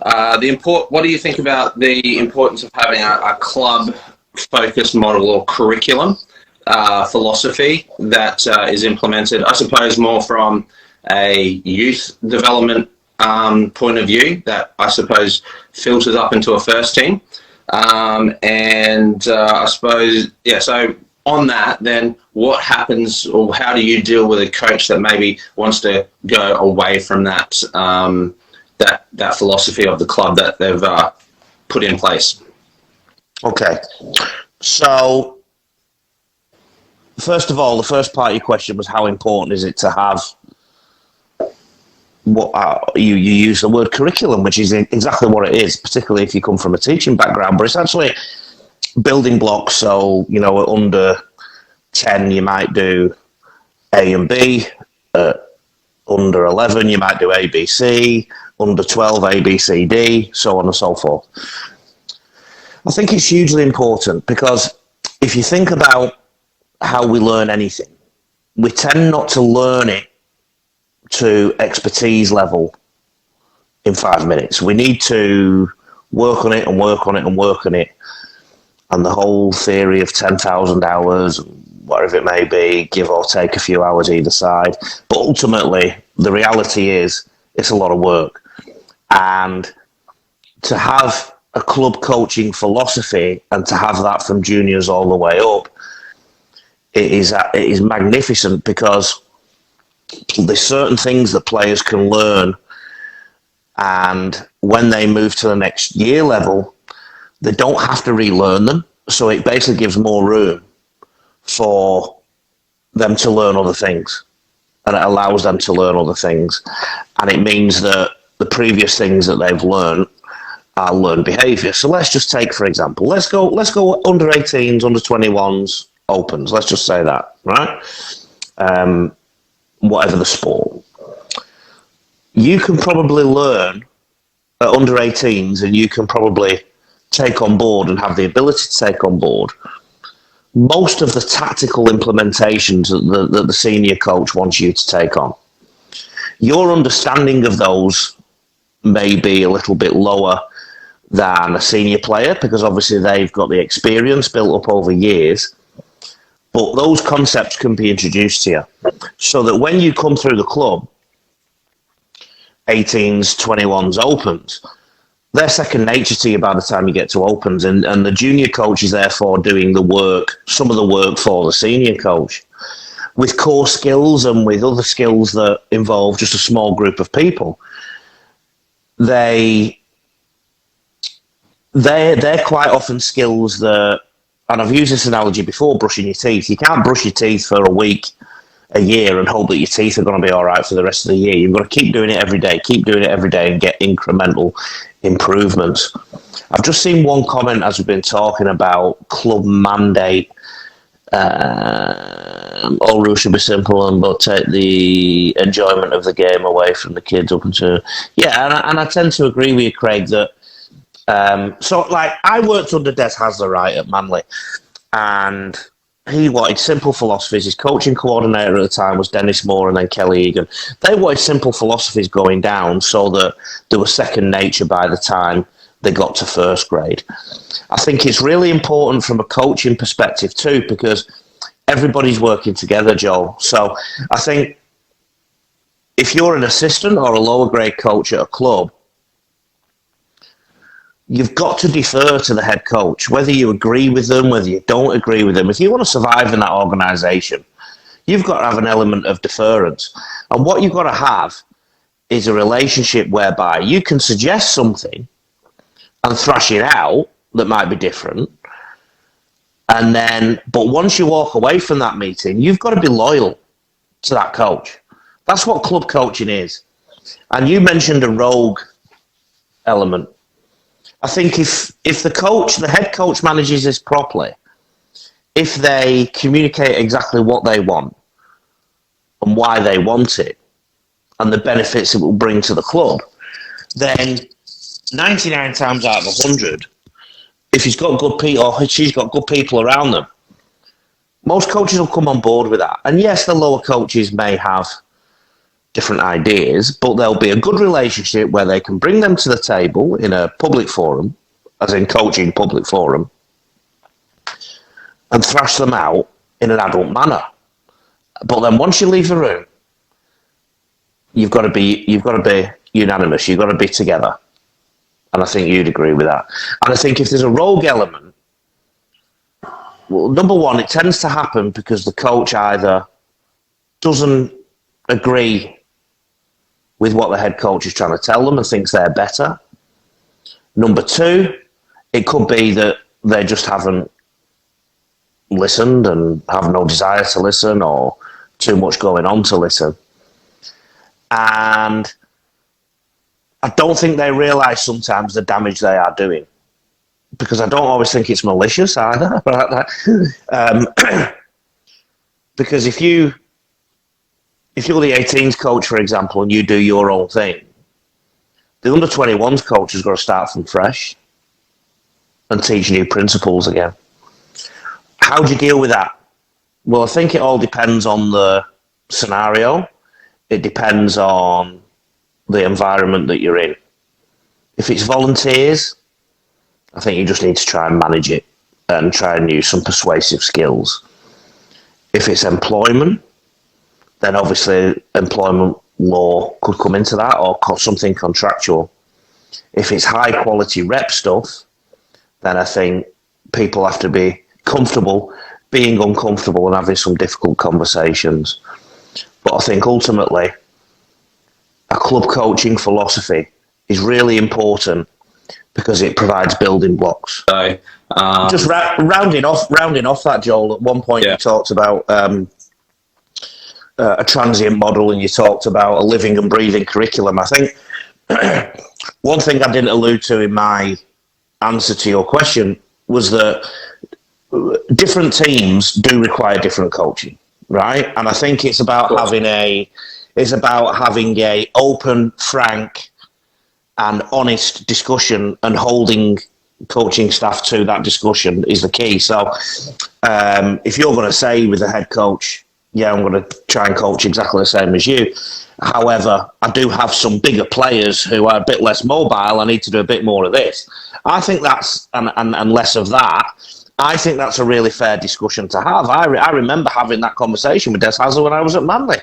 What do you think about the importance of having a club-focused model or curriculum philosophy that is implemented, I suppose, more from a youth development point of view that I suppose filters up into a first team? I suppose, yeah, so on that, then what happens, or how do you deal with a coach that maybe wants to go away from that that philosophy of the club that they've put in place? Okay. So, first of all, the first part of your question was how important is it to have what you use the word curriculum, which is exactly what it is, particularly if you come from a teaching background, but it's actually building blocks. So, you know, under 10, you might do A and B. Under 11, you might do A, B, C. Under 12, A, B, C, D, so on and so forth. I think it's hugely important because if you think about how we learn anything, we tend not to learn it to expertise level in 5 minutes. We need to work on it and work on it and work on it. And the whole theory of 10,000 hours, whatever it may be, give or take a few hours either side. But ultimately, the reality is it's a lot of work. And to have a club coaching philosophy and to have that from juniors all the way up, it is magnificent because there's certain things that players can learn, and when they move to the next year level, they don't have to relearn them. So it basically gives more room for them to learn other things, and it allows them to learn other things. And it means that the previous things that they've learned are learned behaviour. So let's just take, for example, let's go under 18s, under 21s, opens. Let's just say that, right? Whatever the sport. You can probably learn at under 18s, and you can probably take on board and have the ability to take on board most of the tactical implementations that the senior coach wants you to take on. Your understanding of those may be a little bit lower than a senior player because obviously they've got the experience built up over years, but those concepts can be introduced to you so that when you come through the club, 18s, 21s, opens, they're second nature to you by the time you get to opens, and the junior coach is therefore doing the work, some of the work for the senior coach, with core skills and with other skills that involve just a small group of people. They're quite often skills that, and I've used this analogy before, brushing your teeth. You can't brush your teeth for a week, a year, and hope that your teeth are going to be all right for the rest of the year. You've got to keep doing it every day, and get incremental improvements. I've just seen one comment as we've been talking about club mandate. All rules should be simple and but take the enjoyment of the game away from the kids up until... Yeah, and I tend to agree with you, Craig, that so, like, I worked under Des Hasler, right, at Manly, and he wanted simple philosophies. His coaching coordinator at the time was Dennis Moore and then Kelly Egan. They wanted simple philosophies going down so that they were second nature by the time they got to first grade. I think it's really important from a coaching perspective too, because everybody's working together, Joel. So I think if you're an assistant or a lower grade coach at a club, you've got to defer to the head coach, whether you agree with them, whether you don't agree with them. If you want to survive in that organisation, you've got to have an element of deference. And what you've got to have is a relationship whereby you can suggest something and thrash it out that might be different. And then, but once you walk away from that meeting, you've got to be loyal to that coach. That's what club coaching is. And you mentioned a rogue element. I think if the head coach manages this properly, if they communicate exactly what they want and why they want it and the benefits it will bring to the club, then 99 times out of 100, if he's got good people or she's got good people around them, most coaches will come on board with that. And yes, the lower coaches may have different ideas, but there'll be a good relationship where they can bring them to the table in a public forum, as in coaching public forum, and thrash them out in an adult manner. But then once you leave the room, you've got to be unanimous. You've got to be together. And I think you'd agree with that. And I think if there's a rogue element, well, number one, it tends to happen because the coach either doesn't agree with what the head coach is trying to tell them and thinks they're better. Number two, it could be that they just haven't listened and have no desire to listen, or too much going on to listen. And I don't think they realise sometimes the damage they are doing, because I don't always think it's malicious either. Because if you're the 18s coach, for example, and you do your own thing, the under-21s coach has got to start from fresh and teach new principles again. How do you deal with that? Well, I think it all depends on the scenario. It depends on the environment that you're in. If it's volunteers, I think you just need to try and manage it and try and use some persuasive skills. If it's employment, then obviously employment law could come into that, or something contractual. If it's high quality rep stuff, then I think people have to be comfortable being uncomfortable and having some difficult conversations. But I think ultimately a club coaching philosophy is really important because it provides building blocks. So, just rounding off that, Joel, at one point you talked about a transient model, and you talked about a living and breathing curriculum. I think one thing I didn't allude to in my answer to your question was that different teams do require different coaching, right? And I think it's about having a open, frank, and honest discussion, and holding coaching staff to that discussion is the key. So if you're going to say with the head coach, yeah, I'm going to try and coach exactly the same as you. However, I do have some bigger players who are a bit less mobile. I need to do a bit more of this. I think that's, and less of that. I think that's a really fair discussion to have. I remember having that conversation with Des Hasler when I was at Manly.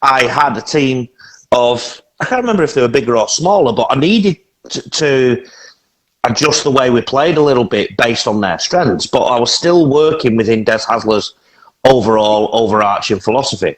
I had a team of, I can't remember if they were bigger or smaller, but I needed to adjust the way we played a little bit based on their strengths. But I was still working within Des Hasler's overall overarching philosophy.